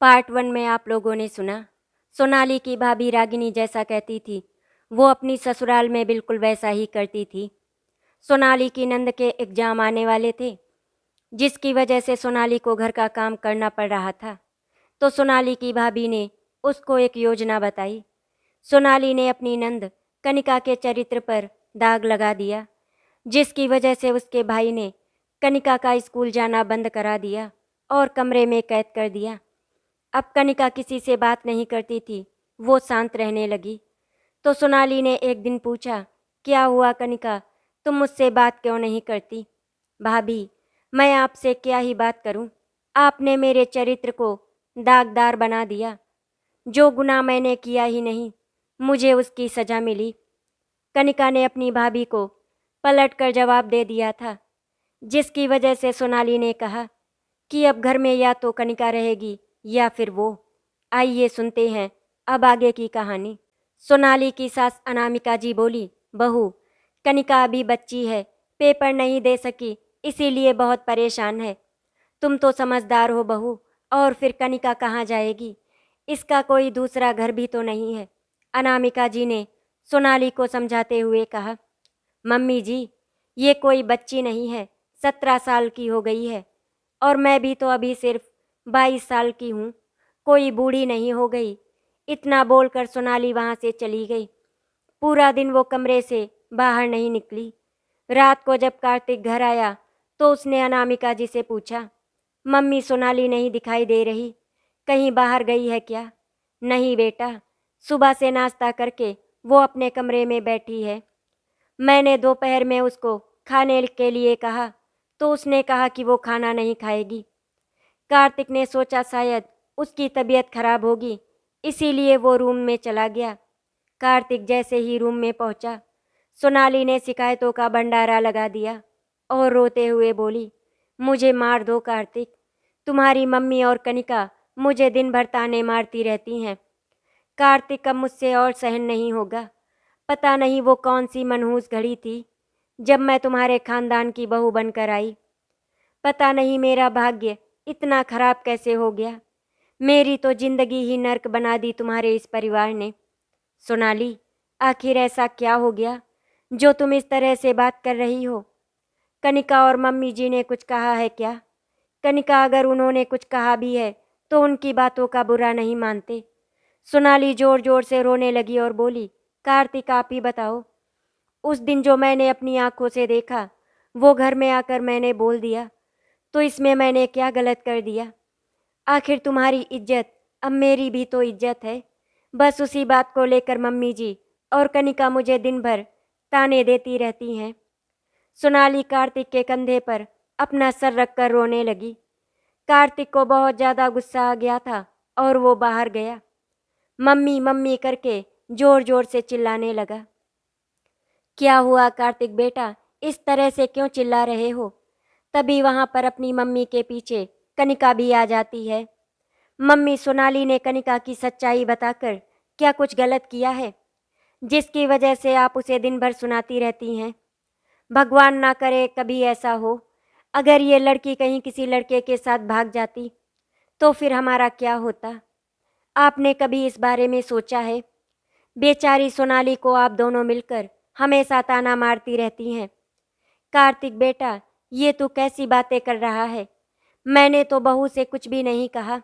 Part 1 में आप लोगों ने सुना, सोनाली की भाभी रागिनी जैसा कहती थी, वो अपनी ससुराल में बिल्कुल वैसा ही करती थी। सोनाली की नंद के एग्जाम आने वाले थे, जिसकी वजह से सोनाली को घर का काम करना पड़ रहा था। तो सोनाली की भाभी ने उसको एक योजना बताई। सोनाली ने अपनी नंद कनिका के चरित्र पर दाग लगा दिया, जिसकी वजह से उसके भाई ने कनिका का स्कूल जाना बंद करा दिया और कमरे में कैद कर दिया। अब कनिका किसी से बात नहीं करती थी, वो शांत रहने लगी। तो सोनाली ने एक दिन पूछा, क्या हुआ कनिका, तुम मुझसे बात क्यों नहीं करती? भाभी, मैं आपसे क्या ही बात करूं? आपने मेरे चरित्र को दागदार बना दिया। जो गुनाह मैंने किया ही नहीं, मुझे उसकी सजा मिली। कनिका ने अपनी भाभी को पलट कर जवाब दे दिया था, जिसकी वजह से सोनाली ने कहा कि अब घर में या तो कनिका रहेगी या फिर वो। आइए सुनते हैं अब आगे की कहानी। सोनाली की सास अनामिका जी बोली, बहू, कनिका अभी बच्ची है, पेपर नहीं दे सकी, इसीलिए बहुत परेशान है। तुम तो समझदार हो बहू, और फिर कनिका कहाँ जाएगी? इसका कोई दूसरा घर भी तो नहीं है। अनामिका जी ने सोनाली को समझाते हुए कहा, मम्मी जी, ये कोई बच्ची नहीं है, 17 साल की हो गई है, और मैं भी तो अभी सिर्फ 22 साल की हूँ, कोई बूढ़ी नहीं हो गई। इतना बोलकर सोनाली वहाँ से चली गई। पूरा दिन वो कमरे से बाहर नहीं निकली। रात को जब कार्तिक घर आया तो उसने अनामिका जी से पूछा, मम्मी सोनाली नहीं दिखाई दे रही, कहीं बाहर गई है क्या? नहीं बेटा, सुबह से नाश्ता करके वो अपने कमरे में बैठी है। मैंने दोपहर में उसको खाने के लिए कहा तो उसने कहा कि वो खाना नहीं खाएगी। कार्तिक ने सोचा शायद उसकी तबीयत खराब होगी, इसीलिए वो रूम में चला गया। कार्तिक जैसे ही रूम में पहुंचा, सोनाली ने शिकायतों का भंडारा लगा दिया और रोते हुए बोली, मुझे मार दो कार्तिक, तुम्हारी मम्मी और कनिका मुझे दिन भर ताने मारती रहती हैं। कार्तिक, अब मुझसे और सहन नहीं होगा। पता नहीं वो कौन सी मनहूस घड़ी थी जब मैं तुम्हारे खानदान की बहू बनकर आई। पता नहीं मेरा भाग्य इतना खराब कैसे हो गया। मेरी तो जिंदगी ही नर्क बना दी तुम्हारे इस परिवार ने। सोनाली, आखिर ऐसा क्या हो गया जो तुम इस तरह से बात कर रही हो? कनिका और मम्मी जी ने कुछ कहा है क्या? कनिका, अगर उन्होंने कुछ कहा भी है तो उनकी बातों का बुरा नहीं मानते। सोनाली जोर जोर से रोने लगी और बोली, कार्तिक आप ही बताओ, उस दिन जो मैंने अपनी आंखों से देखा, वो घर में आकर मैंने बोल दिया, तो इसमें मैंने क्या गलत कर दिया? आखिर तुम्हारी इज्जत अब मेरी भी तो इज्जत है। बस उसी बात को लेकर मम्मी जी और कनिका मुझे दिन भर ताने देती रहती हैं। सोनाली कार्तिक के कंधे पर अपना सर रखकर रोने लगी। कार्तिक को बहुत ज़्यादा गुस्सा आ गया था और वो बाहर गया। मम्मी मम्मी करके जोर जोर से चिल्लाने लगा। क्या हुआ कार्तिक बेटा, इस तरह से क्यों चिल्ला रहे हो? तभी वहाँ पर अपनी मम्मी के पीछे कनिका भी आ जाती है। मम्मी, सोनाली ने कनिका की सच्चाई बताकर क्या कुछ गलत किया है जिसकी वजह से आप उसे दिन भर सुनाती रहती हैं? भगवान ना करे कभी ऐसा हो, अगर ये लड़की कहीं किसी लड़के के साथ भाग जाती तो फिर हमारा क्या होता? आपने कभी इस बारे में सोचा है? बेचारी सोनाली को आप दोनों मिलकर हमेशा ताना मारती रहती हैं। कार्तिक बेटा, ये तू कैसी बातें कर रहा है? मैंने तो बहू से कुछ भी नहीं कहा।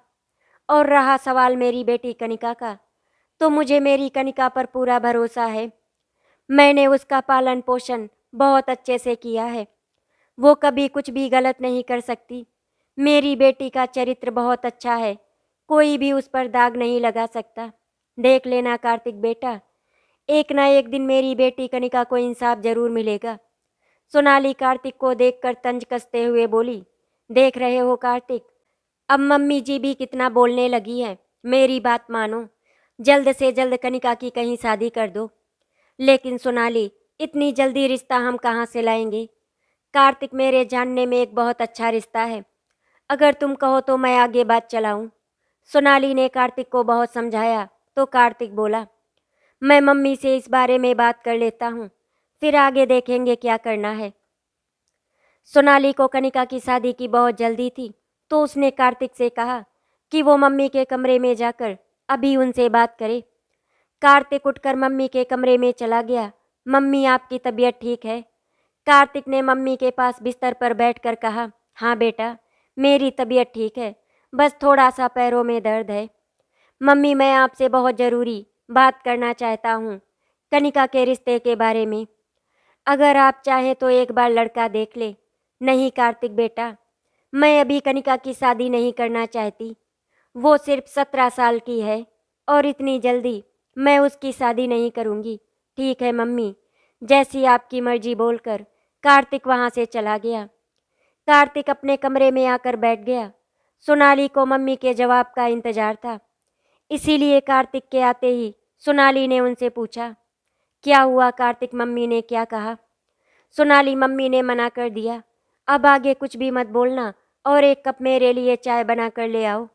और रहा सवाल मेरी बेटी कनिका का, तो मुझे मेरी कनिका पर पूरा भरोसा है। मैंने उसका पालन पोषण बहुत अच्छे से किया है। वो कभी कुछ भी गलत नहीं कर सकती। मेरी बेटी का चरित्र बहुत अच्छा है, कोई भी उस पर दाग नहीं लगा सकता। देख लेना कार्तिक बेटा, एक ना एक दिन मेरी बेटी कनिका को इंसाफ जरूर मिलेगा। सोनाली कार्तिक को देखकर तंज कसते हुए बोली, देख रहे हो कार्तिक, अब मम्मी जी भी कितना बोलने लगी है। मेरी बात मानो, जल्द से जल्द कनिका की कहीं शादी कर दो। लेकिन सोनाली, इतनी जल्दी रिश्ता हम कहाँ से लाएंगे? कार्तिक, मेरे जानने में एक बहुत अच्छा रिश्ता है, अगर तुम कहो तो मैं आगे बात चलाऊं। सोनाली ने कार्तिक को बहुत समझाया तो कार्तिक बोला, मैं मम्मी से इस बारे में बात कर लेता हूँ, फिर आगे देखेंगे क्या करना है। सोनाली को कनिका की शादी की बहुत जल्दी थी, तो उसने कार्तिक से कहा, कि वो मम्मी के कमरे में जाकर अभी उनसे बात करे। कार्तिक उठकर मम्मी के कमरे में चला गया। मम्मी, आपकी तबीयत ठीक है? कार्तिक ने मम्मी के पास बिस्तर पर बैठकर कहा, हाँ बेटा, मेरी तबीयत ठीक है, बस थोड़ा सा पैरों में दर्द है। मम्मी, मैं आपसे बहुत ज़रूरी बात करना चाहता हूँ, कनिका के रिश्ते के बारे में। अगर आप चाहें तो एक बार लड़का देख ले। नहीं कार्तिक बेटा, मैं अभी कनिका की शादी नहीं करना चाहती। वो सिर्फ 17 साल की है और इतनी जल्दी मैं उसकी शादी नहीं करूँगी। ठीक है मम्मी, जैसी आपकी मर्जी, बोलकर कार्तिक वहाँ से चला गया। कार्तिक अपने कमरे में आकर बैठ गया। सोनाली को मम्मी के जवाब का इंतजार था, इसीलिए कार्तिक के आते ही सोनाली ने उनसे पूछा, क्या हुआ कार्तिक, मम्मी ने क्या कहा? सोनाली, मम्मी ने मना कर दिया, अब आगे कुछ भी मत बोलना और एक कप मेरे लिए चाय बना कर ले आओ।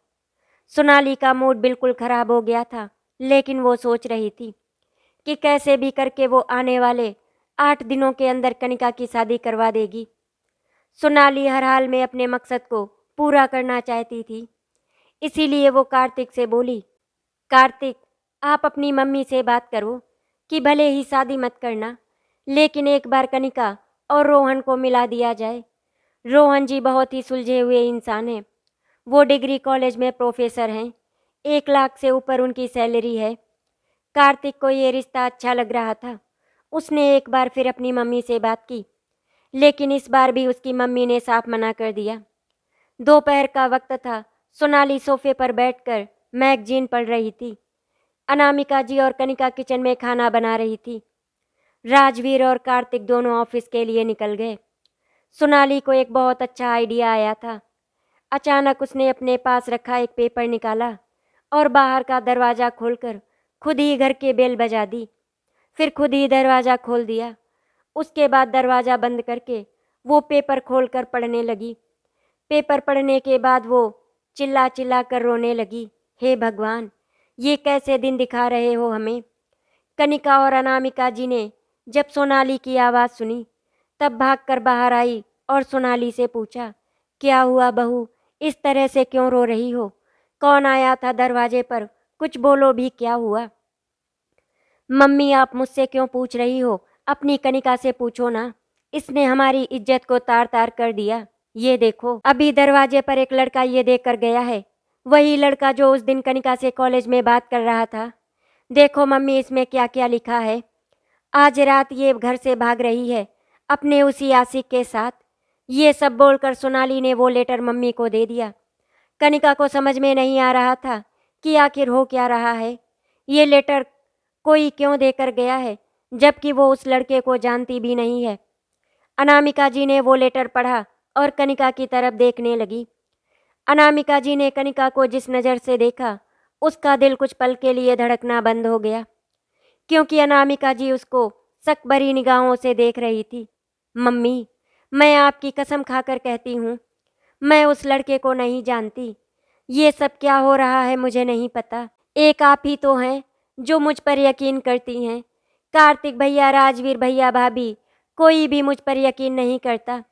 सोनाली का मूड बिल्कुल खराब हो गया था, लेकिन वो सोच रही थी कि कैसे भी करके वो आने वाले 8 दिनों के अंदर कनिका की शादी करवा देगी। सोनाली हर हाल में अपने मकसद को पूरा करना चाहती थी, इसीलिए वो कार्तिक से बोली, कार्तिक, आप अपनी मम्मी से बात करो कि भले ही शादी मत करना, लेकिन एक बार कनिका और रोहन को मिला दिया जाए। रोहन जी बहुत ही सुलझे हुए इंसान हैं। वो डिग्री कॉलेज में प्रोफेसर हैं। 1 लाख से ऊपर उनकी सैलरी है। कार्तिक को ये रिश्ता अच्छा लग रहा था। उसने एक बार फिर अपनी मम्मी से बात की, लेकिन इस बार भी उसकी मम्मी ने साफ मना कर दिया। दोपहर का वक्त था। सोनाली सोफे पर बैठकर मैगजीन पढ़ रही थी। अनामिका जी और कनिका किचन में खाना बना रही थी। राजवीर और कार्तिक दोनों ऑफिस के लिए निकल गए। सोनाली को एक बहुत अच्छा आइडिया आया था। अचानक उसने अपने पास रखा एक पेपर निकाला और बाहर का दरवाज़ा खोलकर खुद ही घर के बेल बजा दी। फिर खुद ही दरवाज़ा खोल दिया। उसके बाद दरवाज़ा बंद करके वो पेपर खोलकर पढ़ने लगी। पेपर पढ़ने के बाद वो चिल्ला चिल्ला कर रोने लगी, हे भगवान, ये कैसे दिन दिखा रहे हो हमें। कनिका और अनामिका जी ने जब सोनाली की आवाज़ सुनी तब भागकर बाहर आई और सोनाली से पूछा, क्या हुआ बहू, इस तरह से क्यों रो रही हो? कौन आया था दरवाजे पर? कुछ बोलो भी, क्या हुआ? मम्मी, आप मुझसे क्यों पूछ रही हो? अपनी कनिका से पूछो ना, इसने हमारी इज्जत को तार तार कर दिया। ये देखो, अभी दरवाजे पर एक लड़का ये देख कर गया है, वही लड़का जो उस दिन कनिका से कॉलेज में बात कर रहा था। देखो मम्मी, इसमें क्या क्या लिखा है। आज रात ये घर से भाग रही है अपने उसी आशिक के साथ। ये सब बोलकर सोनाली ने वो लेटर मम्मी को दे दिया। कनिका को समझ में नहीं आ रहा था कि आखिर हो क्या रहा है। ये लेटर कोई क्यों देकर गया है, जबकि वो उस लड़के को जानती भी नहीं है। अनामिका जी ने वो लेटर पढ़ा और कनिका की तरफ देखने लगी। अनामिका जी ने कनिका को जिस नज़र से देखा, उसका दिल कुछ पल के लिए धड़कना बंद हो गया, क्योंकि अनामिका जी उसको शक भरी निगाहों से देख रही थी। मम्मी, मैं आपकी कसम खाकर कहती हूँ, मैं उस लड़के को नहीं जानती। ये सब क्या हो रहा है मुझे नहीं पता। एक आप ही तो हैं जो मुझ पर यकीन करती हैं। कार्तिक भैया, राजवीर भैया, भाभी, कोई भी मुझ पर यकीन नहीं करता।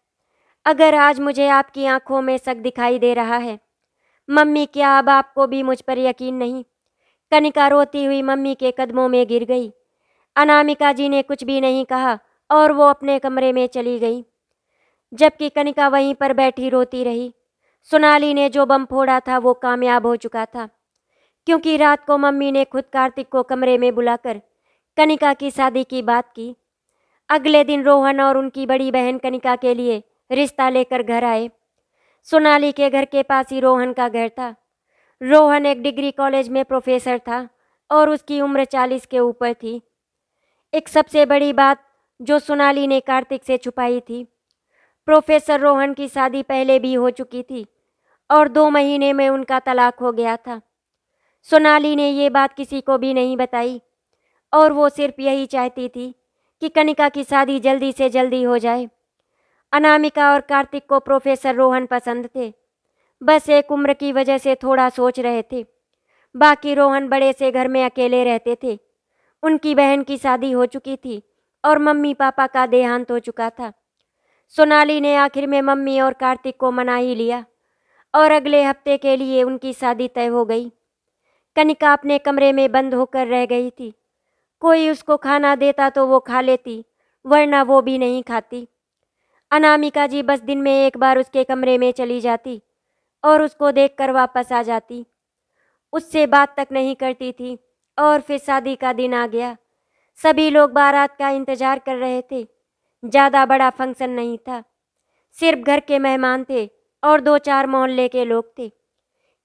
अगर आज मुझे आपकी आंखों में शक दिखाई दे रहा है, मम्मी, क्या अब आपको भी मुझ पर यकीन नहीं? कनिका रोती हुई मम्मी के कदमों में गिर गई। अनामिका जी ने कुछ भी नहीं कहा और वो अपने कमरे में चली गई, जबकि कनिका वहीं पर बैठी रोती रही। सोनाली ने जो बम फोड़ा था वो कामयाब हो चुका था, क्योंकि रात को मम्मी ने खुद कार्तिक को कमरे में बुलाकर कनिका की शादी की बात की। अगले दिन रोहन और उनकी बड़ी बहन कनिका के लिए रिश्ता लेकर घर आए। सोनाली के घर के पास ही रोहन का घर था। रोहन एक डिग्री कॉलेज में प्रोफेसर था और उसकी उम्र 40 के ऊपर थी। एक सबसे बड़ी बात जो सोनाली ने कार्तिक से छुपाई थी, प्रोफेसर रोहन की शादी पहले भी हो चुकी थी और 2 महीने में उनका तलाक हो गया था। सोनाली ने ये बात किसी को भी नहीं बताई और वो सिर्फ यही चाहती थी कि कनिका की शादी जल्दी से जल्दी हो जाए। अनामिका और कार्तिक को प्रोफेसर रोहन पसंद थे, बस एक उम्र की वजह से थोड़ा सोच रहे थे। बाकी रोहन बड़े से घर में अकेले रहते थे। उनकी बहन की शादी हो चुकी थी और मम्मी पापा का देहांत हो चुका था। सोनाली ने आखिर में मम्मी और कार्तिक को मना ही लिया और अगले हफ्ते के लिए उनकी शादी तय हो गई। कनिका अपने कमरे में बंद होकर रह गई थी। कोई उसको खाना देता तो वो खा लेती, वरना वो भी नहीं खाती। अनामिका जी बस दिन में एक बार उसके कमरे में चली जाती और उसको देखकर वापस आ जाती। उससे बात तक नहीं करती थी। और फिर शादी का दिन आ गया। सभी लोग बारात का इंतजार कर रहे थे। ज़्यादा बड़ा फंक्शन नहीं था, सिर्फ घर के मेहमान थे और 2-4 मोहल्ले के लोग थे।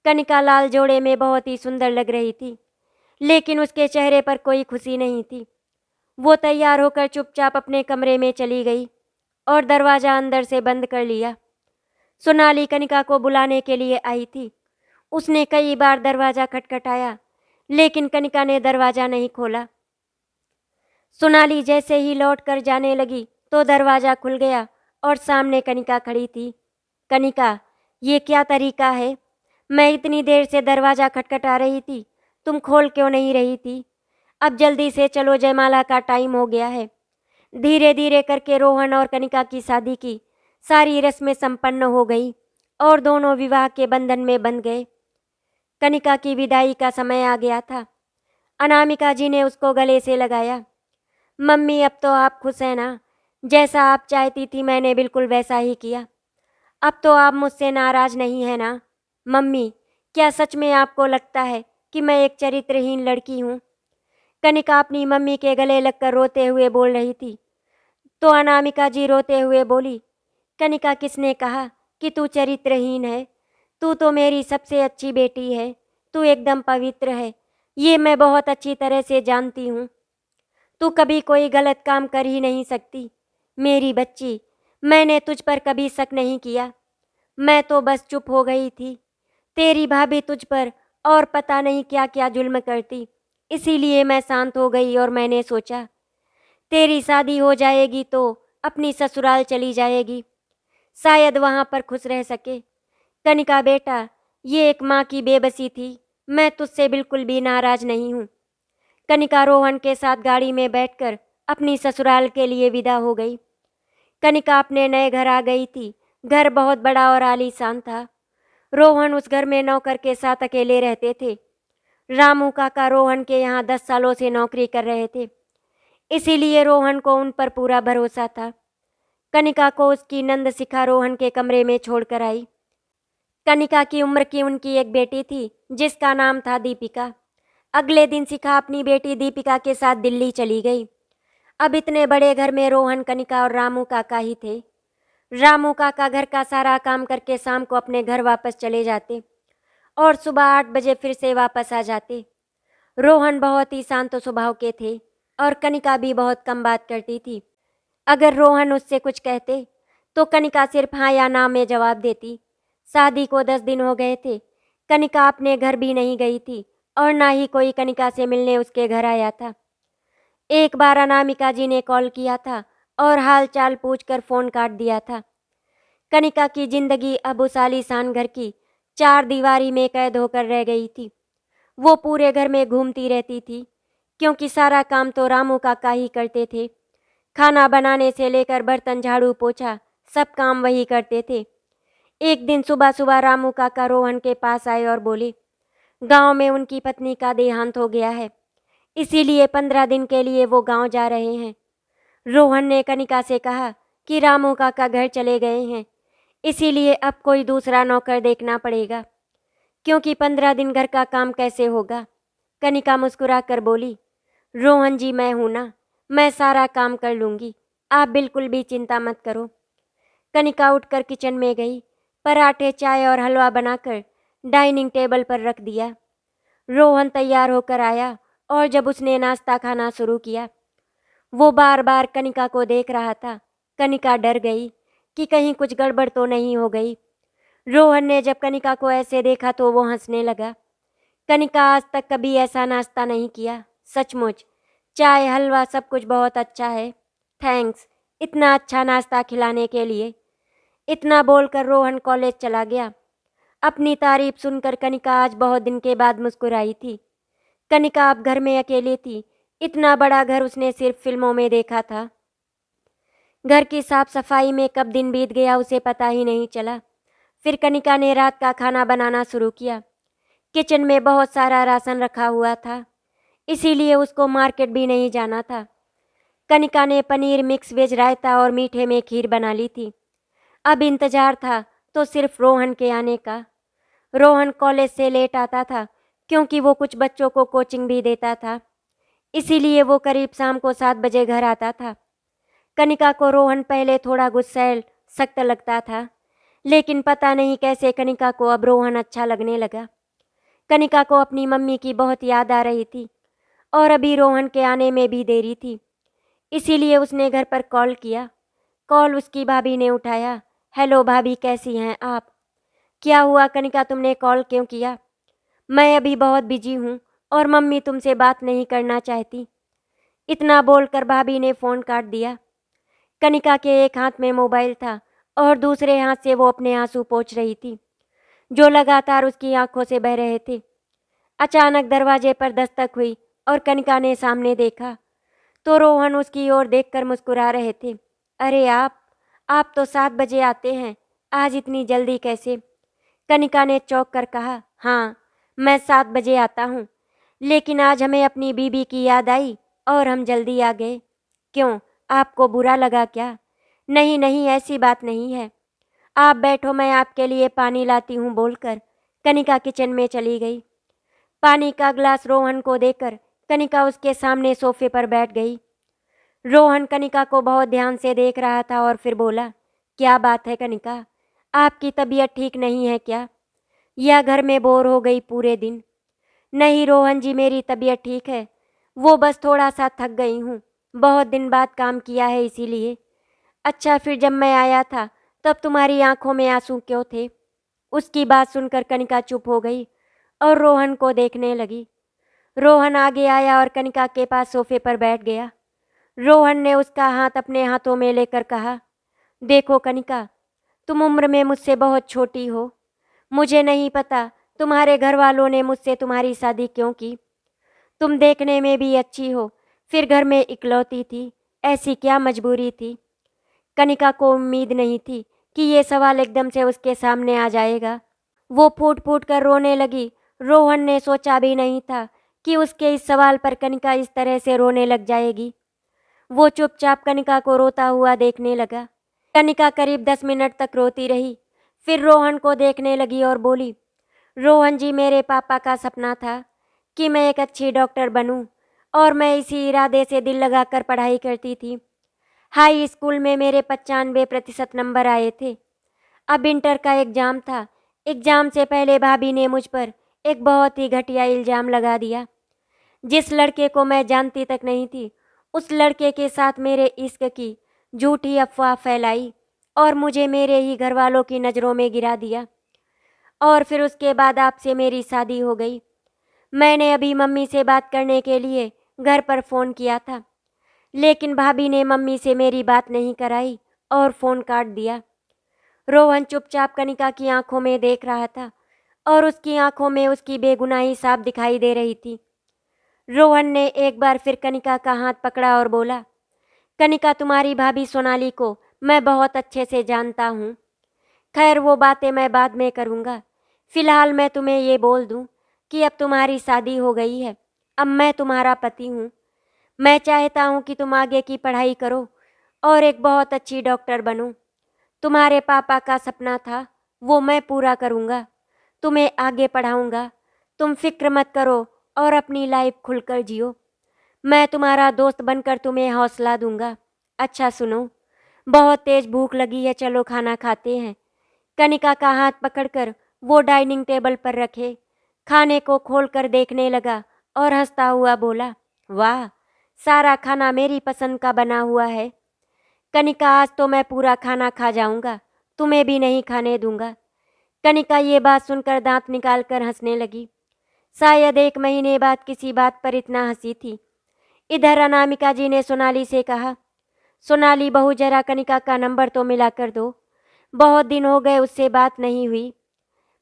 कनिका लाल जोड़े में बहुत ही सुंदर लग रही थी, लेकिन उसके चेहरे पर कोई खुशी नहीं थी। वो तैयार होकर चुपचाप अपने कमरे में चली गई और दरवाज़ा अंदर से बंद कर लिया। सोनाली कनिका को बुलाने के लिए आई थी। उसने कई बार दरवाज़ा खटखटाया, लेकिन कनिका ने दरवाज़ा नहीं खोला। सोनाली जैसे ही लौट कर जाने लगी तो दरवाज़ा खुल गया और सामने कनिका खड़ी थी। कनिका, ये क्या तरीका है? मैं इतनी देर से दरवाज़ा खटखटा रही थी, तुम खोल क्यों नहीं रही थी? अब जल्दी से चलो, जयमाला का टाइम हो गया है। धीरे धीरे करके रोहन और कनिका की शादी की सारी रस्में संपन्न हो गई और दोनों विवाह के बंधन में बंध गए। कनिका की विदाई का समय आ गया था। अनामिका जी ने उसको गले से लगाया। मम्मी, अब तो आप खुश हैं ना? जैसा आप चाहती थी मैंने बिल्कुल वैसा ही किया। अब तो आप मुझसे नाराज़ नहीं है ना? मम्मी, क्या सच में आपको लगता है कि मैं एक चरित्रहीन लड़की हूँ? कनिका अपनी मम्मी के गले लगकर रोते हुए बोल रही थी। तो अनामिका जी रोते हुए बोली, कनिका, किसने कहा कि तू चरित्रहीन है? तू तो मेरी सबसे अच्छी बेटी है। तू एकदम पवित्र है, ये मैं बहुत अच्छी तरह से जानती हूँ। तू कभी कोई गलत काम कर ही नहीं सकती। मेरी बच्ची, मैंने तुझ पर कभी शक नहीं किया। मैं तो बस चुप हो गई थी। तेरी भाभी तुझ पर और पता नहीं क्या क्या जुल्म करती, इसीलिए मैं शांत हो गई और मैंने सोचा तेरी शादी हो जाएगी तो अपनी ससुराल चली जाएगी, शायद वहाँ पर खुश रह सके। कनिका बेटा, ये एक माँ की बेबसी थी। मैं तुझसे बिल्कुल भी नाराज नहीं हूँ। कनिका रोहन के साथ गाड़ी में बैठकर अपनी ससुराल के लिए विदा हो गई। कनिका अपने नए घर आ गई थी। घर बहुत बड़ा और आलीशान था। रोहन उस घर में नौकर के साथ अकेले रहते थे। रामू काका रोहन के यहाँ 10 सालों से नौकरी कर रहे थे, इसीलिए रोहन को उन पर पूरा भरोसा था। कनिका को उसकी नंद शिखा रोहन के कमरे में छोड़कर आई। कनिका की उम्र की उनकी एक बेटी थी जिसका नाम था दीपिका। अगले दिन शिखा अपनी बेटी दीपिका के साथ दिल्ली चली गई। अब इतने बड़े घर में रोहन, कनिका और रामू काका ही थे। रामू काका घर का सारा काम करके शाम को अपने घर वापस चले जाते और सुबह 8 बजे फिर से वापस आ जाते। रोहन बहुत ही शांत स्वभाव के थे और कनिका भी बहुत कम बात करती थी। अगर रोहन उससे कुछ कहते तो कनिका सिर्फ हाँ या ना में जवाब देती। शादी को 10 दिन हो गए थे। कनिका अपने घर भी नहीं गई थी और ना ही कोई कनिका से मिलने उसके घर आया था। एक बार अनामिका जी ने कॉल किया था और हाल चाल पूछकर फ़ोन काट दिया था। कनिका की जिंदगी अब उस आलीशान घर की 4 दीवारी में कैद होकर रह गई थी। वो पूरे घर में घूमती रहती थी, क्योंकि सारा काम तो रामू काका ही करते थे। खाना बनाने से लेकर बर्तन झाड़ू पोछा सब काम वही करते थे। एक दिन सुबह सुबह रामू काका रोहन के पास आए और बोले, गांव में उनकी पत्नी का देहांत हो गया है, इसीलिए 15 दिन के लिए वो गांव जा रहे हैं। रोहन ने कनिका से कहा कि रामू काका घर चले गए हैं, इसीलिए अब कोई दूसरा नौकर देखना पड़ेगा, क्योंकि 15 दिन घर का काम कैसे होगा। कनिका मुस्कुरा कर बोली, रोहन जी, मैं हूं ना, मैं सारा काम कर लूँगी, आप बिल्कुल भी चिंता मत करो। कनिका उठकर किचन में गई। पराठे, चाय और हलवा बनाकर डाइनिंग टेबल पर रख दिया। रोहन तैयार होकर आया और जब उसने नाश्ता खाना शुरू किया, वो बार बार कनिका को देख रहा था। कनिका डर गई कि कहीं कुछ गड़बड़ तो नहीं हो गई। रोहन ने जब कनिका को ऐसे देखा तो वो हंसने लगा। कनिका आज तक कभी ऐसा नाश्ता नहीं किया, सचमुच चाय, हलवा सब कुछ बहुत अच्छा है। थैंक्स, इतना अच्छा नाश्ता खिलाने के लिए। इतना बोलकर रोहन कॉलेज चला गया। अपनी तारीफ सुनकर कनिका आज बहुत दिन के बाद मुस्कुराई थी। कनिका अब घर में अकेली थी। इतना बड़ा घर उसने सिर्फ फिल्मों में देखा था। घर की साफ सफाई में कब दिन बीत गया उसे पता ही नहीं चला। फिर कनिका ने रात का खाना बनाना शुरू किया। किचन में बहुत सारा राशन रखा हुआ था, इसीलिए उसको मार्केट भी नहीं जाना था। कनिका ने पनीर मिक्स वेज रायता और मीठे में खीर बना ली थी। अब इंतजार था तो सिर्फ रोहन के आने का। रोहन कॉलेज से लेट आता था क्योंकि वो कुछ बच्चों को कोचिंग भी देता था, इसीलिए वो करीब शाम को 7 बजे घर आता था। कनिका को रोहन पहले थोड़ा गुस्सैल सख्त लगता था, लेकिन पता नहीं कैसे कनिका को अब रोहन अच्छा लगने लगा। कनिका को अपनी मम्मी की बहुत याद आ रही थी और अभी रोहन के आने में भी देरी थी, इसीलिए उसने घर पर कॉल किया। कॉल उसकी भाभी ने उठाया। हेलो भाभी, कैसी हैं आप? क्या हुआ कनिका, तुमने कॉल क्यों किया? मैं अभी बहुत बिजी हूँ और मम्मी तुमसे बात नहीं करना चाहती। इतना बोलकर भाभी ने फ़ोन काट दिया। कनिका के एक हाथ में मोबाइल था और दूसरे हाथ से वो अपने आंसू पोंछ रही थी, जो लगातार उसकी आंखों से बह रहे थे। अचानक दरवाजे पर दस्तक हुई और कनिका ने सामने देखा तो रोहन उसकी ओर देखकर मुस्कुरा रहे थे। अरे आप तो 7 बजे आते हैं, आज इतनी जल्दी कैसे? कनिका ने चौंक कर कहा। हाँ, मैं 7 बजे आता हूँ, लेकिन आज हमें अपनी बीबी की याद आई और हम जल्दी आ गए। क्यों, आपको बुरा लगा क्या? नहीं नहीं, ऐसी बात नहीं है। आप बैठो, मैं आपके लिए पानी लाती हूँ बोलकर कनिका किचन में चली गई। पानी का ग्लास रोहन को देकर कनिका उसके सामने सोफे पर बैठ गई। रोहन कनिका को बहुत ध्यान से देख रहा था और फिर बोला, क्या बात है कनिका, आपकी तबीयत ठीक नहीं है क्या? या घर में बोर हो गई पूरे दिन? नहीं रोहन जी, मेरी तबीयत ठीक है, वो बस थोड़ा सा थक गई हूँ, बहुत दिन बाद काम किया है इसीलिए। अच्छा, फिर जब मैं आया था तब तुम्हारी आंखों में आंसू क्यों थे? उसकी बात सुनकर कनिका चुप हो गई और रोहन को देखने लगी। रोहन आगे आया और कनिका के पास सोफे पर बैठ गया। रोहन ने उसका हाथ अपने हाथों में लेकर कहा, देखो कनिका, तुम उम्र में मुझसे बहुत छोटी हो। मुझे नहीं पता तुम्हारे घर वालों ने मुझसे तुम्हारी शादी क्यों की। तुम देखने में भी अच्छी हो, फिर घर में इकलौती थी, ऐसी क्या मजबूरी थी? कनिका को उम्मीद नहीं थी कि ये सवाल एकदम से उसके सामने आ जाएगा। वो फूट फूट कर रोने लगी। रोहन ने सोचा भी नहीं था कि उसके इस सवाल पर कनिका इस तरह से रोने लग जाएगी। वो चुपचाप कनिका को रोता हुआ देखने लगा। कनिका करीब 10 मिनट तक रोती रही, फिर रोहन को देखने लगी और बोली, रोहन जी, मेरे पापा का सपना था कि मैं एक अच्छी डॉक्टर बनूं और मैं इसी इरादे से दिल लगाकर पढ़ाई करती थी। हाई स्कूल में मेरे 95% नंबर आए थे। अब इंटर का एग्ज़ाम था। एग्ज़ाम से पहले भाभी ने मुझ पर एक बहुत ही घटिया इल्ज़ाम लगा दिया। जिस लड़के को मैं जानती तक नहीं थी, उस लड़के के साथ मेरे इश्क की झूठी अफवाह फैलाई और मुझे मेरे ही घर वालों की नज़रों में गिरा दिया। और फिर उसके बाद आपसे मेरी शादी हो गई। मैंने अभी मम्मी से बात करने के लिए घर पर फ़ोन किया था, लेकिन भाभी ने मम्मी से मेरी बात नहीं कराई और फ़ोन काट दिया। रोहन चुपचाप कनिका की आंखों में देख रहा था और उसकी आंखों में उसकी बेगुनाही साफ दिखाई दे रही थी। रोहन ने एक बार फिर कनिका का हाथ पकड़ा और बोला, कनिका, तुम्हारी भाभी सोनाली को मैं बहुत अच्छे से जानता हूँ। खैर, वो बातें मैं बाद में करूँगा। फ़िलहाल मैं तुम्हें ये बोल दूँ कि अब तुम्हारी शादी हो गई है। अब मैं तुम्हारा पति हूँ। मैं चाहता हूँ कि तुम आगे की पढ़ाई करो और एक बहुत अच्छी डॉक्टर बनो। तुम्हारे पापा का सपना था, वो मैं पूरा करूँगा। तुम्हें आगे पढ़ाऊँगा। तुम फिक्र मत करो और अपनी लाइफ खुलकर जियो। मैं तुम्हारा दोस्त बनकर तुम्हें हौसला दूंगा। अच्छा सुनो, बहुत तेज भूख लगी है, चलो खाना खाते हैं। कनिका का हाथ पकड़कर वो डाइनिंग टेबल पर रखे खाने को खोलकर देखने लगा और हंसता हुआ बोला, वाह, सारा खाना मेरी पसंद का बना हुआ है। कनिका, आज तो मैं पूरा खाना खा जाऊंगा, तुम्हें भी नहीं खाने दूंगा। कनिका ये बात सुनकर दांत निकालकर हंसने लगी। शायद 1 महीने बाद किसी बात पर इतना हंसी थी। इधर अनामिका जी ने सोनाली से कहा, सोनाली बहू, जरा कनिका का नंबर तो मिला कर दो, बहुत दिन हो गए उससे बात नहीं हुई।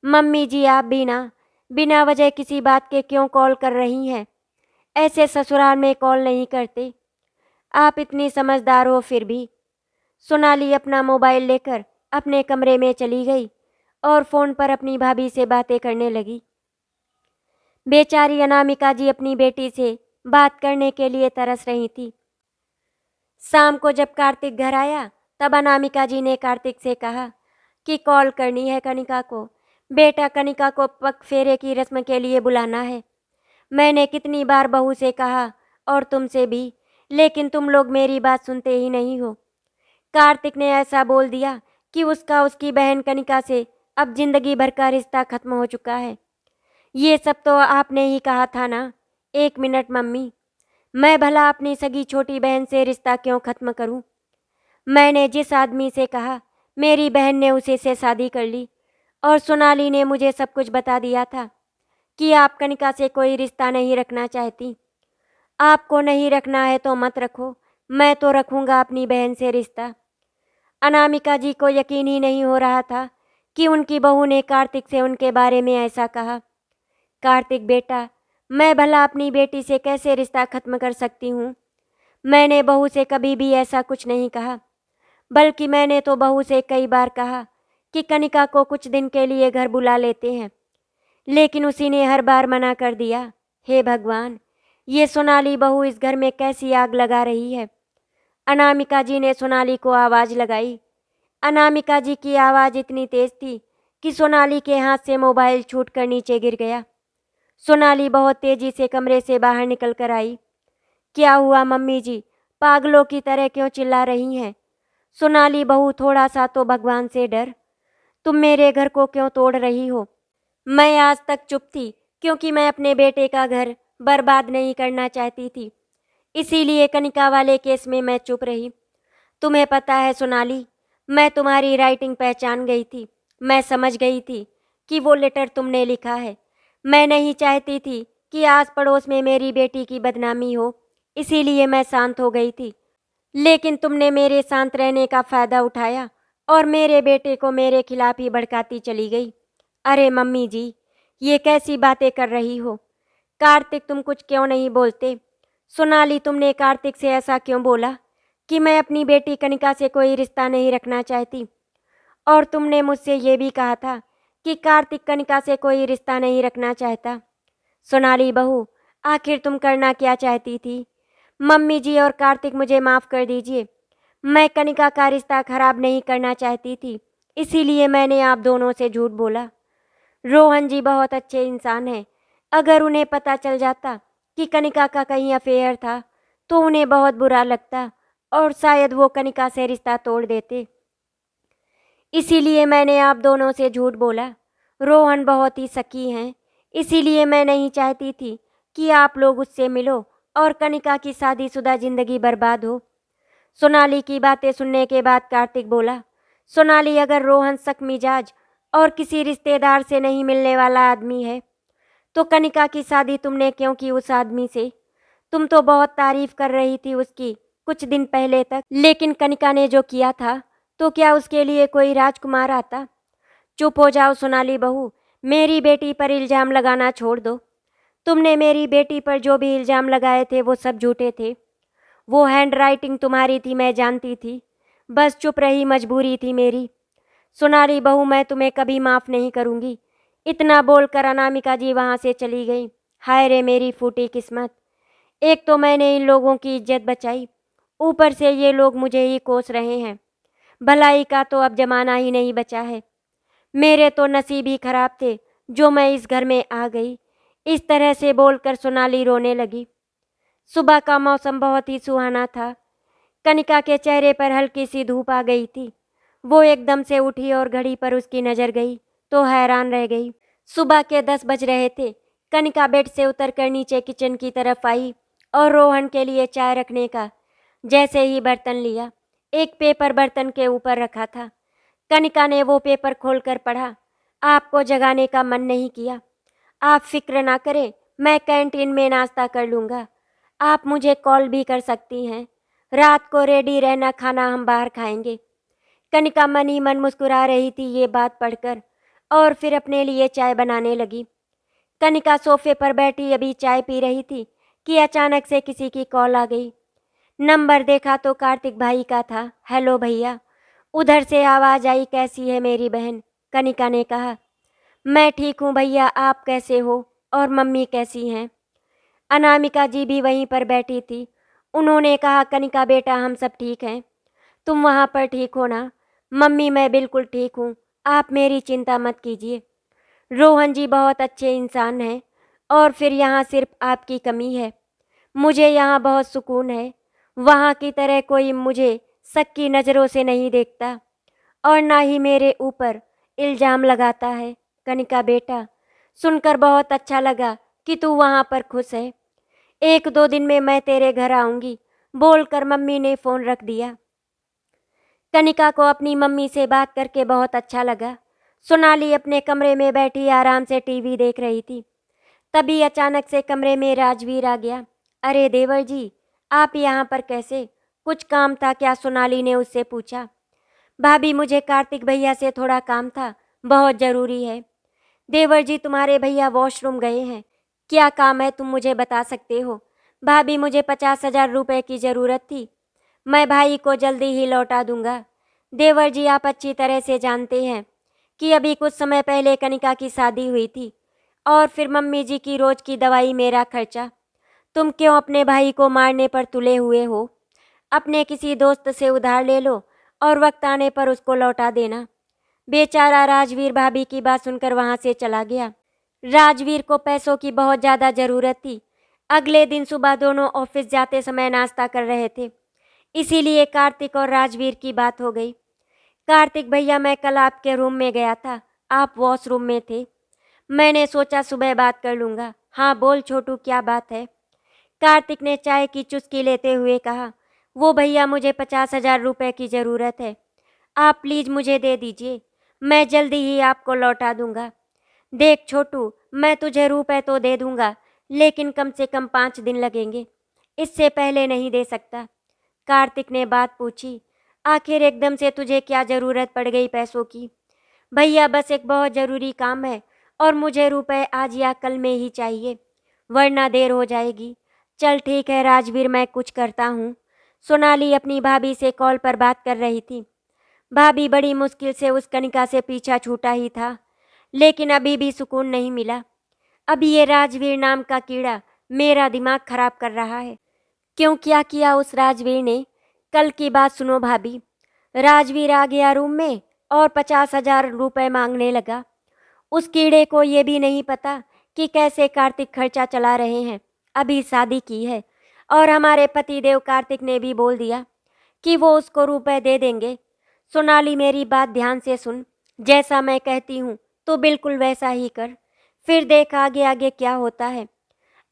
मम्मी जी, आप भी ना बिना वजह किसी बात के क्यों कॉल कर रही हैं? ऐसे ससुराल में कॉल नहीं करते। आप इतनी समझदार हो फिर भी। सोनाली अपना मोबाइल लेकर अपने कमरे में चली गई और फ़ोन पर अपनी भाभी से बातें करने लगी। बेचारी अनामिका जी अपनी बेटी से बात करने के लिए तरस रही थी। शाम को जब कार्तिक घर आया तब अनामिका जी ने कार्तिक से कहा कि कॉल करनी है कनिका को। बेटा, कनिका को पग फेरे की रस्म के लिए बुलाना है। मैंने कितनी बार बहू से कहा और तुमसे भी, लेकिन तुम लोग मेरी बात सुनते ही नहीं हो। कार्तिक ने ऐसा बोल दिया कि उसका उसकी बहन कनिका से अब जिंदगी भर का रिश्ता खत्म हो चुका है। ये सब तो आपने ही कहा था ना। एक मिनट मम्मी, मैं भला अपनी सगी छोटी बहन से रिश्ता क्यों खत्म करूं? मैंने जिस आदमी से कहा, मेरी बहन ने उसी से शादी कर ली और सोनाली ने मुझे सब कुछ बता दिया था कि आप कनिका से कोई रिश्ता नहीं रखना चाहती। आपको नहीं रखना है तो मत रखो, मैं तो रखूंगा अपनी बहन से रिश्ता। अनामिका जी को यकीन ही नहीं हो रहा था कि उनकी बहू ने कार्तिक से उनके बारे में ऐसा कहा। कार्तिक बेटा, मैं भला अपनी बेटी से कैसे रिश्ता खत्म कर सकती हूँ? मैंने बहू से कभी भी ऐसा कुछ नहीं कहा, बल्कि मैंने तो बहू से कई बार कहा कि कनिका को कुछ दिन के लिए घर बुला लेते हैं, लेकिन उसी ने हर बार मना कर दिया। हे भगवान, ये सोनाली बहू इस घर में कैसी आग लगा रही है। अनामिका जी ने सोनाली को आवाज़ लगाई। अनामिका जी की आवाज़ इतनी तेज थी कि सोनाली के हाथ से मोबाइल छूटकर नीचे गिर गया। सोनाली बहुत तेजी से कमरे से बाहर निकल कर आई। क्या हुआ मम्मी जी, पागलों की तरह क्यों चिल्ला रही हैं? सोनाली बहू, थोड़ा सा तो भगवान से डर। तुम मेरे घर को क्यों तोड़ रही हो? मैं आज तक चुप थी क्योंकि मैं अपने बेटे का घर बर्बाद नहीं करना चाहती थी, इसीलिए कनिका वाले केस में मैं चुप रही। तुम्हें पता है सोनाली, मैं तुम्हारी राइटिंग पहचान गई थी। मैं समझ गई थी कि वो लेटर तुमने लिखा है। मैं नहीं चाहती थी कि आस पड़ोस में मेरी बेटी की बदनामी हो, इसीलिए मैं शांत हो गई थी। लेकिन तुमने मेरे शांत रहने का फ़ायदा उठाया और मेरे बेटे को मेरे खिलाफ ही भड़काती चली गई। अरे मम्मी जी, ये कैसी बातें कर रही हो? कार्तिक, तुम कुछ क्यों नहीं बोलते? सोनाली, तुमने कार्तिक से ऐसा क्यों बोला कि मैं अपनी बेटी कनिका से कोई रिश्ता नहीं रखना चाहती? और तुमने मुझसे ये भी कहा था कि कार्तिक कनिका से कोई रिश्ता नहीं रखना चाहता। सोनाली बहू, आखिर तुम करना क्या चाहती थी? मम्मी जी और कार्तिक, मुझे माफ़ कर दीजिए। मैं कनिका का रिश्ता खराब नहीं करना चाहती थी, इसीलिए मैंने आप दोनों से झूठ बोला। रोहन जी बहुत अच्छे इंसान हैं। अगर उन्हें पता चल जाता कि कनिका का कहीं अफेयर था तो उन्हें बहुत बुरा लगता और शायद वो कनिका से रिश्ता तोड़ देते। इसीलिए मैंने आप दोनों से झूठ बोला। रोहन बहुत ही सकी हैं, इसीलिए मैं नहीं चाहती थी कि आप लोग उससे मिलो और कनिका की शादीशुदा जिंदगी बर्बाद हो। सोनाली की बातें सुनने के बाद कार्तिक बोला, सोनाली, अगर रोहन सख्त मिजाज और किसी रिश्तेदार से नहीं मिलने वाला आदमी है तो कनिका की शादी तुमने क्यों की उस आदमी से? तुम तो बहुत तारीफ कर रही थी उसकी कुछ दिन पहले तक, लेकिन कनिका ने जो किया था तो क्या उसके लिए कोई राजकुमार आता? चुप हो जाओ सोनाली बहू, मेरी बेटी पर इल्ज़ाम लगाना छोड़ दो। तुमने मेरी बेटी पर जो भी इल्ज़ाम लगाए थे वो सब झूठे थे। वो हैंड राइटिंग तुम्हारी थी, मैं जानती थी, बस चुप रही मजबूरी थी मेरी। सोनाली बहू, मैं तुम्हें कभी माफ़ नहीं करूँगी। इतना बोलकर अनामिका जी वहाँ से चली गई। हाय रे मेरी फूटी किस्मत, एक तो मैंने इन लोगों की इज्जत बचाई, ऊपर से ये लोग मुझे ही कोस रहे हैं। भलाई का तो अब जमाना ही नहीं बचा है। मेरे तो नसीब ही खराब थे जो मैं इस घर में आ गई। इस तरह से बोलकर सोनाली रोने लगी। सुबह का मौसम बहुत ही सुहाना था। कनिका के चेहरे पर हल्की सी धूप आ गई थी। वो एकदम से उठी और घड़ी पर उसकी नज़र गई तो हैरान रह गई। सुबह के 10 बज रहे थे। कनिका बेड से उतरकर नीचे किचन की तरफ आई और रोहन के लिए चाय रखने का जैसे ही बर्तन लिया, एक पेपर बर्तन के ऊपर रखा था। कनिका ने वो पेपर खोलकर पढ़ा। आपको जगाने का मन नहीं किया। आप फिक्र ना करें, मैं कैंटीन में नाश्ता कर लूँगा। आप मुझे कॉल भी कर सकती हैं। रात को रेडी रहना, खाना हम बाहर खाएंगे। कनिका मन ही मन मुस्कुरा रही थी ये बात पढ़कर और फिर अपने लिए चाय बनाने लगी। कनिका सोफे पर बैठी अभी चाय पी रही थी कि अचानक से किसी की कॉल आ गई। नंबर देखा तो कार्तिक भाई का था। हेलो भैया, उधर से आवाज़ आई, कैसी है मेरी बहन? कनिका ने कहा। मैं ठीक हूँ भैया, आप कैसे हो और मम्मी कैसी हैं? अनामिका जी भी वहीं पर बैठी थी। उन्होंने कहा, कनिका बेटा हम सब ठीक हैं, तुम वहाँ पर ठीक हो ना? मम्मी मैं बिल्कुल ठीक हूँ, आप मेरी चिंता मत कीजिए। रोहन जी बहुत अच्छे इंसान हैं और फिर यहाँ सिर्फ आपकी कमी है। मुझे यहाँ बहुत सुकून है, वहाँ की तरह कोई मुझे शक की नज़रों से नहीं देखता और ना ही मेरे ऊपर इल्ज़ाम लगाता है। कनिका बेटा, सुनकर बहुत अच्छा लगा कि तू वहाँ पर खुश है। 1-2 दिन में मैं तेरे घर आऊँगी, बोलकर मम्मी ने फ़ोन रख दिया। कनिका को अपनी मम्मी से बात करके बहुत अच्छा लगा। सोनाली अपने कमरे में बैठी आराम से टीवी देख रही थी। तभी अचानक से कमरे में राजवीर आ गया। अरे देवर जी, आप यहाँ पर कैसे? कुछ काम था क्या? सोनाली ने उससे पूछा। भाभी मुझे कार्तिक भैया से थोड़ा काम था, बहुत ज़रूरी है। देवर जी तुम्हारे भैया वॉशरूम गए हैं, क्या काम है तुम मुझे बता सकते हो? भाभी मुझे 50,000 रुपये की ज़रूरत थी, मैं भाई को जल्दी ही लौटा दूंगा। देवर जी आप अच्छी तरह से जानते हैं कि अभी कुछ समय पहले कनिका की शादी हुई थी और फिर मम्मी जी की रोज़ की दवाई मेरा खर्चा। तुम क्यों अपने भाई को मारने पर तुले हुए हो? अपने किसी दोस्त से उधार ले लो और वक्त आने पर उसको लौटा देना। बेचारा राजवीर भाभी की बात सुनकर वहाँ से चला गया। राजवीर को पैसों की बहुत ज़्यादा ज़रूरत थी। अगले दिन सुबह दोनों ऑफिस जाते समय नाश्ता कर रहे थे, इसीलिए कार्तिक और राजवीर की बात हो गई। कार्तिक भैया मैं कल आपके रूम में गया था, आप वॉशरूम में थे, मैंने सोचा सुबह बात कर लूँगा। हाँ बोल छोटू, क्या बात है? कार्तिक ने चाय की चुस्की लेते हुए कहा, वो भैया मुझे 50,000 रुपये की ज़रूरत है, आप प्लीज़ मुझे दे दीजिए, मैं जल्दी ही आपको लौटा दूंगा। देख छोटू, मैं तुझे रुपए तो दे दूंगा, लेकिन कम से कम 5 दिन लगेंगे, इससे पहले नहीं दे सकता। कार्तिक ने बात पूछी, आखिर एकदम से तुझे क्या ज़रूरत पड़ गई पैसों की? भैया बस एक बहुत ज़रूरी काम है और मुझे रुपए आज या कल में ही चाहिए, वरना देर हो जाएगी। चल ठीक है राजवीर, मैं कुछ करता हूँ। सोनाली अपनी भाभी से कॉल पर बात कर रही थी। भाभी बड़ी मुश्किल से उस कनिका से पीछा छूटा ही था, लेकिन अभी भी सुकून नहीं मिला। अभी ये राजवीर नाम का कीड़ा मेरा दिमाग खराब कर रहा है। क्यों, क्या किया उस राजवीर ने? कल की बात सुनो भाभी। राजवीर आ गया रूम में और 50,000 रुपये मांगने लगा। उस कीड़े को ये भी नहीं पता कि कैसे कार्तिक खर्चा चला रहे हैं। अभी शादी की है और हमारे पतिदेव कार्तिक ने भी बोल दिया कि वो उसको रुपए दे देंगे। सोनाली मेरी बात ध्यान से सुन, जैसा मैं कहती हूँ तो बिल्कुल वैसा ही कर, फिर देख आगे आगे क्या होता है।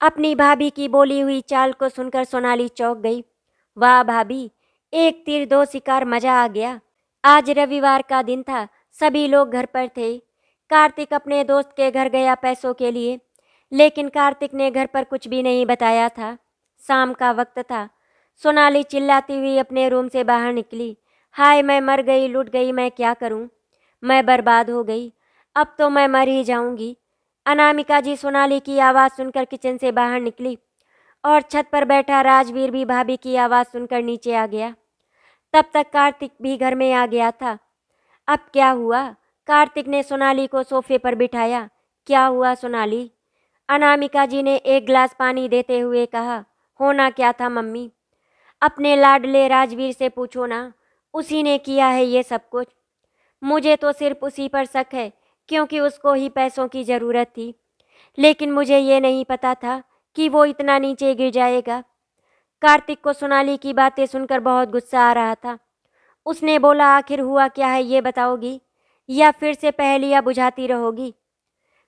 अपनी भाभी की बोली हुई चाल को सुनकर सोनाली चौंक गई। वाह भाभी, एक तीर दो शिकार, मजा आ गया। आज रविवार का दिन था, सभी लोग घर पर थे। कार्तिक अपने दोस्त के घर गया पैसों के लिए, लेकिन कार्तिक ने घर पर कुछ भी नहीं बताया था। शाम का वक्त था। सोनाली चिल्लाती हुई अपने रूम से बाहर निकली। हाय मैं मर गई, लुट गई, मैं क्या करूं? मैं बर्बाद हो गई, अब तो मैं मर ही जाऊंगी। अनामिका जी सोनाली की आवाज़ सुनकर किचन से बाहर निकली और छत पर बैठा राजवीर भी भाभी की आवाज़ सुनकर नीचे आ गया। तब तक कार्तिक भी घर में आ गया था। अब क्या हुआ? कार्तिक ने सोनाली को सोफे पर बिठाया। क्या हुआ सोनाली? अनामिका जी ने एक गिलास पानी देते हुए कहा। होना क्या था मम्मी? अपने लाडले राजवीर से पूछो ना, उसी ने किया है ये सब कुछ। मुझे तो सिर्फ उसी पर शक है क्योंकि उसको ही पैसों की ज़रूरत थी, लेकिन मुझे ये नहीं पता था कि वो इतना नीचे गिर जाएगा। कार्तिक को सोनाली की बातें सुनकर बहुत गुस्सा आ रहा था। उसने बोला, आखिर हुआ क्या है ये बताओगी या फिर से पहेलियाँ बुझाती रहोगी?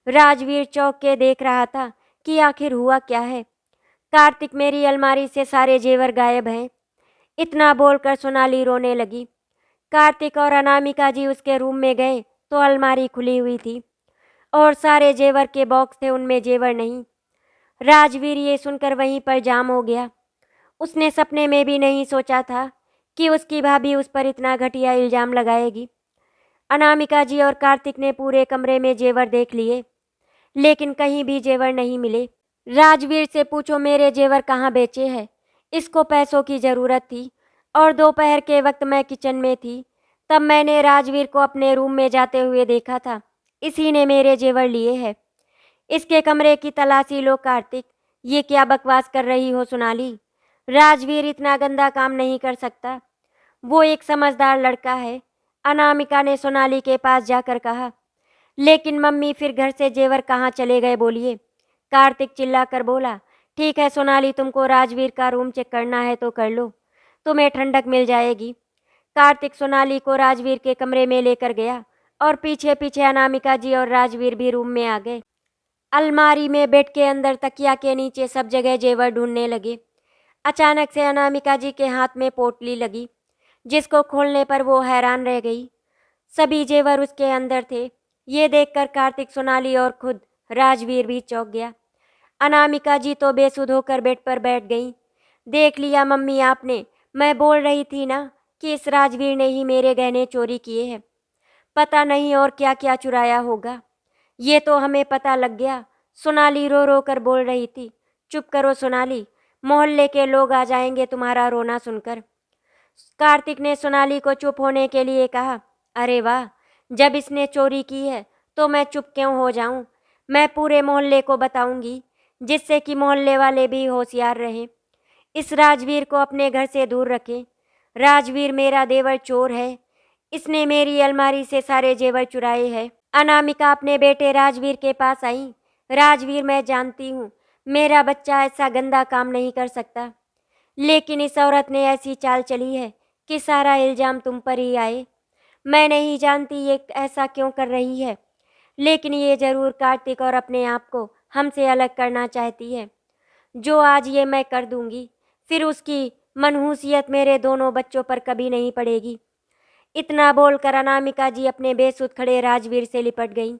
राजवीर चौंक के देख रहा था कि आखिर हुआ क्या है। कार्तिक, मेरी अलमारी से सारे जेवर गायब हैं। इतना बोलकर सोनाली रोने लगी। कार्तिक और अनामिका जी उसके रूम में गए तो अलमारी खुली हुई थी और सारे जेवर के बॉक्स थे, उनमें जेवर नहीं। राजवीर ये सुनकर वहीं पर जाम हो गया। उसने सपने में भी नहीं सोचा था कि उसकी भाभी उस पर इतना घटिया इल्ज़ाम लगाएगी। अनामिका जी और कार्तिक ने पूरे कमरे में जेवर देख लिए, लेकिन कहीं भी जेवर नहीं मिले। राजवीर से पूछो मेरे जेवर कहाँ बेचे हैं, इसको पैसों की ज़रूरत थी और दोपहर के वक्त मैं किचन में थी, तब मैंने राजवीर को अपने रूम में जाते हुए देखा था। इसी ने मेरे जेवर लिए हैं। इसके कमरे की तलाशी लो कार्तिक। ये क्या बकवास कर रही हो सोनाली? राजवीर इतना गंदा काम नहीं कर सकता। वो एक समझदार लड़का है, अनामिका ने सोनाली के पास जाकर कहा। लेकिन मम्मी, फिर घर से जेवर कहाँ चले गए बोलिए? कार्तिक चिल्लाकर बोला। ठीक है सोनाली, तुमको राजवीर का रूम चेक करना है तो कर लो, तुम्हें ठंडक मिल जाएगी। कार्तिक सोनाली को राजवीर के कमरे में लेकर गया और पीछे पीछे अनामिका जी और राजवीर भी रूम में आ गए। अलमारी में, बेड के अंदर, तकिया के नीचे, सब जगह जेवर ढूंढने लगे। अचानक से अनामिका जी के हाथ में पोटली लगी, जिसको खोलने पर वो हैरान रह गई। सभी जेवर उसके अंदर थे। ये देखकर कार्तिक, सोनाली और खुद राजवीर भी चौंक गया। अनामिका जी तो बेसुध होकर बेड पर बैठ गईं। देख लिया मम्मी आपने, मैं बोल रही थी ना कि इस राजवीर ने ही मेरे गहने चोरी किए हैं। पता नहीं और क्या क्या चुराया होगा। ये तो हमें पता लग गया। सोनाली रो रो कर बोल रही थी। चुप करो सोनाली, मोहल्ले के लोग आ जाएंगे तुम्हारा रोना सुनकर। कार्तिक ने सोनाली को चुप होने के लिए कहा। अरे वाह, जब इसने चोरी की है तो मैं चुप क्यों हो जाऊं? मैं पूरे मोहल्ले को बताऊंगी, जिससे कि मोहल्ले वाले भी होशियार रहें। इस राजवीर को अपने घर से दूर रखें। राजवीर मेरा देवर चोर है। इसने मेरी अलमारी से सारे जेवर चुराए हैं। अनामिका अपने बेटे राजवीर के पास आई। राजवीर, मैं जानती हूँ मेरा बच्चा ऐसा गंदा काम नहीं कर सकता, लेकिन इस औरत ने ऐसी चाल चली है कि सारा इल्जाम तुम पर ही आए। मैं नहीं जानती ये ऐसा क्यों कर रही है, लेकिन ये जरूर कार्तिक और अपने आप को हमसे अलग करना चाहती है। जो आज ये मैं कर दूंगी, फिर उसकी मनहूसियत मेरे दोनों बच्चों पर कभी नहीं पड़ेगी। इतना बोलकर अनामिका जी अपने बेसुध खड़े राजवीर से लिपट गईं।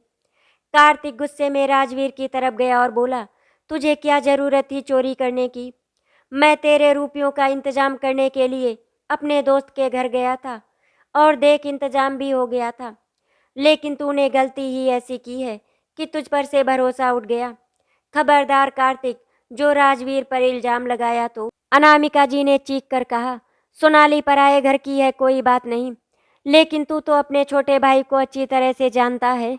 कार्तिक गुस्से में राजवीर की तरफ गया और बोला, तुझे क्या जरूरत थी चोरी करने की? मैं तेरे रुपयों का इंतजाम करने के लिए अपने दोस्त के घर गया था, और देख इंतजाम भी हो गया था। लेकिन तूने गलती ही ऐसी की है कि तुझ पर से भरोसा उठ गया। खबरदार कार्तिक, जो राजवीर पर इल्जाम लगाया तो। अनामिका जी ने चीख कर कहा। सोनाली पराये घर की है कोई बात नहीं, लेकिन तू तो अपने छोटे भाई को अच्छी तरह से जानता है।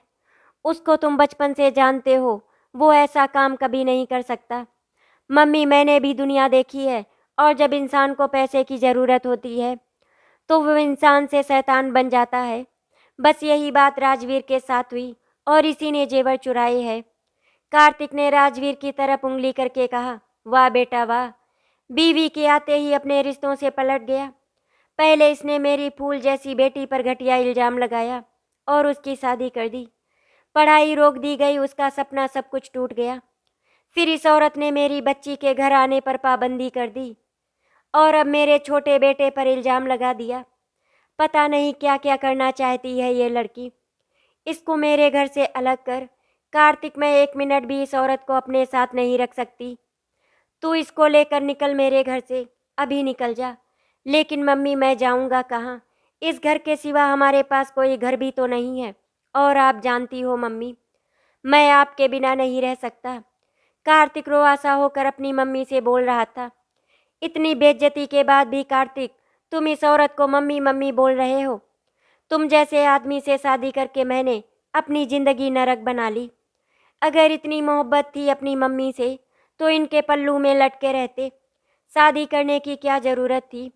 उसको तुम बचपन से जानते हो, वो ऐसा काम कभी नहीं कर सकता। मम्मी, मैंने भी दुनिया देखी है, और जब इंसान को पैसे की ज़रूरत होती है तो वो इंसान से शैतान बन जाता है। बस यही बात राजवीर के साथ हुई और इसी ने जेवर चुराए हैं। कार्तिक ने राजवीर की तरफ उंगली करके कहा। वाह बेटा वाह, बीवी के आते ही अपने रिश्तों से पलट गया। पहले इसने मेरी फूल जैसी बेटी पर घटिया इल्जाम लगाया और उसकी शादी कर दी। पढ़ाई रोक दी गई, उसका सपना सब कुछ टूट गया। फिर इस औरत ने मेरी बच्ची के घर आने पर पाबंदी कर दी, और अब मेरे छोटे बेटे पर इल्ज़ाम लगा दिया। पता नहीं क्या क्या करना चाहती है ये लड़की। इसको मेरे घर से अलग कर। कार्तिक, मैं एक मिनट भी इस औरत को अपने साथ नहीं रख सकती। तू इसको लेकर निकल मेरे घर से, अभी निकल जा। लेकिन मम्मी, मैं जाऊंगा कहाँ? इस घर के सिवा हमारे पास कोई घर भी तो नहीं है, और आप जानती हो मम्मी, मैं आपके बिना नहीं रह सकता। कार्तिक रोआसा होकर अपनी मम्मी से बोल रहा था। इतनी बेइज्जती के बाद भी कार्तिक, तुम इस औरत को मम्मी मम्मी बोल रहे हो? तुम जैसे आदमी से शादी करके मैंने अपनी ज़िंदगी नरक बना ली। अगर इतनी मोहब्बत थी अपनी मम्मी से तो इनके पल्लू में लटके रहते। शादी करने की क्या ज़रूरत थी?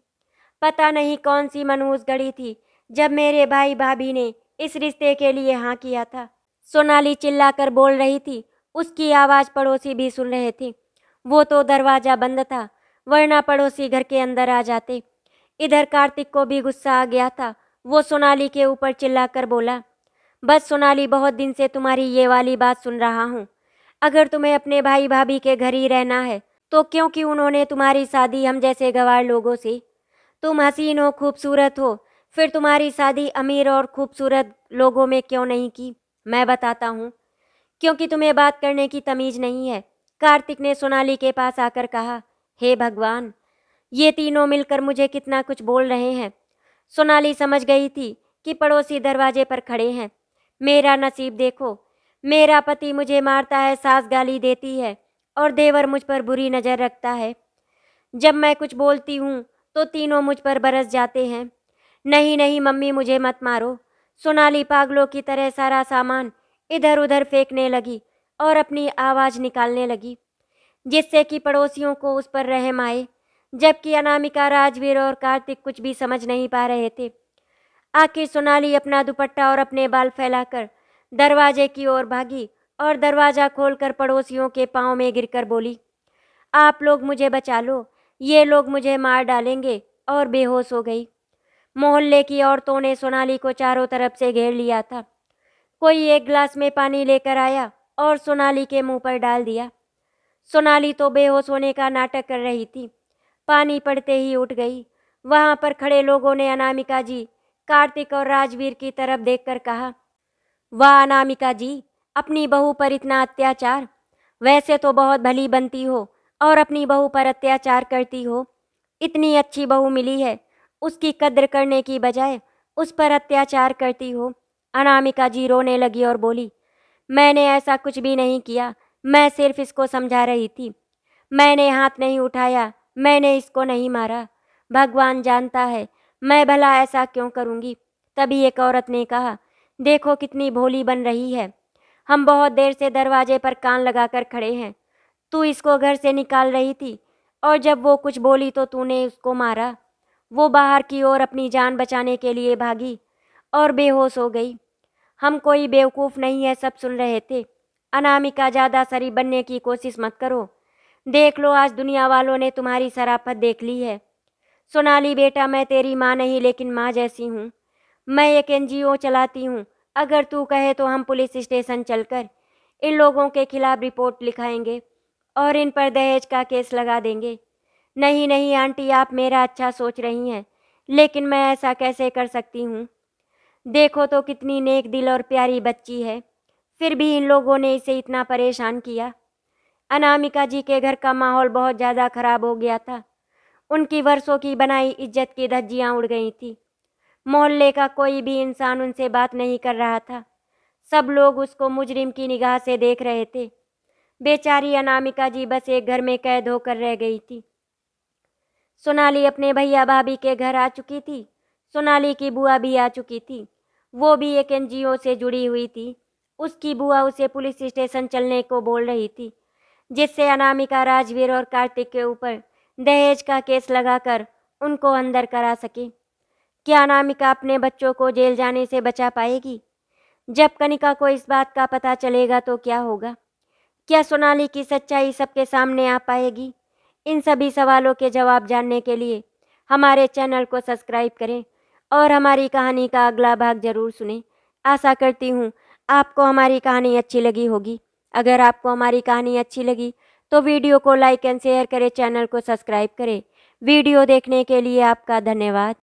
पता नहीं कौन सी मनहूस घड़ी थी जब मेरे भाई भाभी ने इस रिश्ते के लिए हाँ किया था। सोनाली चिल्लाकर बोल रही थी। उसकी आवाज़ पड़ोसी भी सुन रहे थे। वो तो दरवाज़ा बंद था, वरना पड़ोसी घर के अंदर आ जाते। इधर कार्तिक को भी गुस्सा आ गया था। वो सोनाली के ऊपर चिल्लाकर बोला, बस सोनाली, बहुत दिन से तुम्हारी ये वाली बात सुन रहा हूँ। अगर तुम्हें अपने भाई भाभी के घर ही रहना है तो क्योंकि उन्होंने तुम्हारी शादी हम जैसे गवार लोगों से। तुम हसीन हो, खूबसूरत हो, फिर तुम्हारी शादी अमीर और खूबसूरत लोगों में क्यों नहीं की? मैं बताता हूँ, क्योंकि तुम्हें बात करने की तमीज़ नहीं है। कार्तिक ने सोनाली के पास आकर कहा। हे भगवान, ये तीनों मिलकर मुझे कितना कुछ बोल रहे हैं। सोनाली समझ गई थी कि पड़ोसी दरवाजे पर खड़े हैं। मेरा नसीब देखो, मेरा पति मुझे मारता है, सास गाली देती है, और देवर मुझ पर बुरी नज़र रखता है। जब मैं कुछ बोलती हूँ तो तीनों मुझ पर बरस जाते हैं। नहीं नहीं मम्मी, मुझे मत मारो। सोनाली पागलों की तरह सारा सामान इधर उधर फेंकने लगी और अपनी आवाज़ निकालने लगी, जिससे कि पड़ोसियों को उस पर रहम आए। जबकि अनामिका, राजवीर और कार्तिक कुछ भी समझ नहीं पा रहे थे। आखिर सोनाली अपना दुपट्टा और अपने बाल फैलाकर दरवाजे की ओर भागी और दरवाज़ा खोलकर पड़ोसियों के पाँव में गिरकर बोली, आप लोग मुझे बचा लो, ये लोग मुझे मार डालेंगे, और बेहोश हो गई। मोहल्ले की औरतों ने सोनाली को चारों तरफ से घेर लिया था। कोई एक गिलास में पानी लेकर आया और सोनाली के मुंह पर डाल दिया। सोनाली तो बेहोश होने का नाटक कर रही थी, पानी पड़ते ही उठ गई। वहां पर खड़े लोगों ने अनामिका जी, कार्तिक और राजवीर की तरफ देखकर कहा, वाह अनामिका जी, अपनी बहू पर इतना अत्याचार। वैसे तो बहुत भली बनती हो और अपनी बहू पर अत्याचार करती हो। इतनी अच्छी बहू मिली है, उसकी कद्र करने की बजाय उस पर अत्याचार करती हो। अनामिका जी रोने लगी और बोली, मैंने ऐसा कुछ भी नहीं किया, मैं सिर्फ इसको समझा रही थी। मैंने हाथ नहीं उठाया, मैंने इसको नहीं मारा। भगवान जानता है मैं भला ऐसा क्यों करूँगी। तभी एक औरत ने कहा, देखो कितनी भोली बन रही है, हम बहुत देर से दरवाजे पर कान लगाकर खड़े हैं। तू इसको घर से निकाल रही थी और जब वो कुछ बोली तो तूने उसको मारा। वो बाहर की ओर अपनी जान बचाने के लिए भागी और बेहोश हो गई। हम कोई बेवकूफ़ नहीं है, सब सुन रहे थे। अनामिका, ज़्यादा सरी बनने की कोशिश मत करो। देख लो, आज दुनिया वालों ने तुम्हारी शराफत देख ली है। सोनाली बेटा, मैं तेरी माँ नहीं लेकिन माँ जैसी हूँ। मैं एक एनजीओ चलाती हूँ। अगर तू कहे तो हम पुलिस स्टेशन चलकर इन लोगों के खिलाफ रिपोर्ट लिखाएंगे और इन पर दहेज का केस लगा देंगे। नहीं नहीं आंटी, आप मेरा अच्छा सोच रही हैं, लेकिन मैं ऐसा कैसे कर सकती हूँ। देखो तो कितनी नेक दिल और प्यारी बच्ची है, फिर भी इन लोगों ने इसे इतना परेशान किया। अनामिका जी के घर का माहौल बहुत ज़्यादा खराब हो गया था। उनकी वर्षों की बनाई इज्जत की धज्जियाँ उड़ गई थी। मोहल्ले का कोई भी इंसान उनसे बात नहीं कर रहा था। सब लोग उसको मुजरिम की निगाह से देख रहे थे। बेचारी अनामिका जी बस एक घर में कैद होकर रह गई थी। सोनाली अपने भैया भाभी के घर आ चुकी थी। सोनाली की बुआ भी आ चुकी थी। वो भी एक एनजीओ से जुड़ी हुई थी। उसकी बुआ उसे पुलिस स्टेशन चलने को बोल रही थी, जिससे अनामिका, राजवीर और कार्तिक के ऊपर दहेज का केस लगाकर उनको अंदर करा सके। क्या अनामिका अपने बच्चों को जेल जाने से बचा पाएगी? जब कनिका को इस बात का पता चलेगा तो क्या होगा? क्या सोनाली की सच्चाई सबके सामने आ पाएगी? इन सभी सवालों के जवाब जानने के लिए हमारे चैनल को सब्सक्राइब करें और हमारी कहानी का अगला भाग जरूर सुनें। आशा करती हूँ आपको हमारी कहानी अच्छी लगी होगी। अगर आपको हमारी कहानी अच्छी लगी तो वीडियो को लाइक एंड शेयर करें, चैनल को सब्सक्राइब करें। वीडियो देखने के लिए आपका धन्यवाद।